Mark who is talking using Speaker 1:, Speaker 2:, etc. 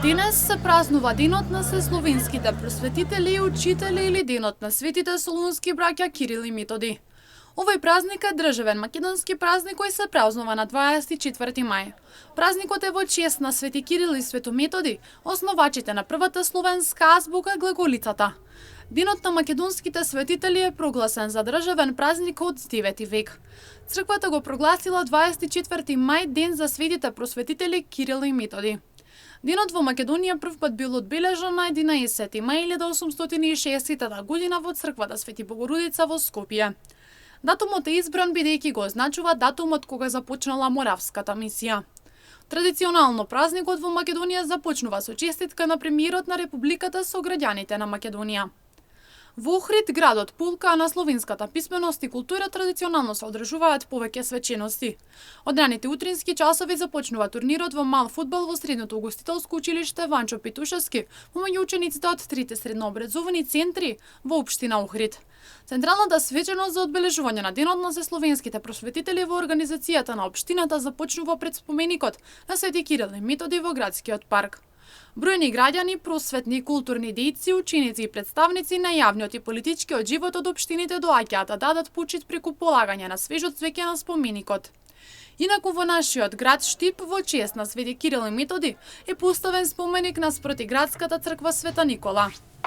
Speaker 1: Денес се празнува денот на сесловенските просветители и учители или денот на светите солунски браќа Кирил и Методи. Овој празник е државен македонски празник кој се празнува на 24 мај. Празникот е во чест на Свети Кирил и Свето Методи, основачите на првата словенска азбука глаголицата. Денот на македонските светители е прогласен за државен празник од 9 век. Црквата го прогласила 24 мај ден за светите просветители Кирил и Методи. Денот во Македонија првпат бил одбележан на 11 мај 1860 година во црквата Свети Богородица во Скопје. Датумот е избран бидејќи го означува датумот кога започнала Моравската мисија. Традиционално празникот во Македонија започнува со честитка на премиерот на Републиката со граѓаните на Македонија. Во Охрид, градот пулка на словенската писменост и култура, традиционално се одржуваат повеќе свечености. Од раните утрински часови започнува турнирот во мал фудбал во средното угостителско училиште Ванчо Петушевски помеѓу учениците од трите среднообразовани центри во општина Охрид. Централната свеченост за одбележување на денот на сесловенските просветители во организацијата на општината започнува пред споменикот на Свети Кирил и Методи во градскиот парк. Бројни граѓани, просветни, културни дејци, ученици и представници на јавниот и политичкиот живот од општините доаѓаат да дадат почит преку полагање на свежо цвеќе на споменикот. Инаку во нашиот град Штип во чест на Свети Кирил и Методи е поставен споменик наспроти градската црква Света Никола.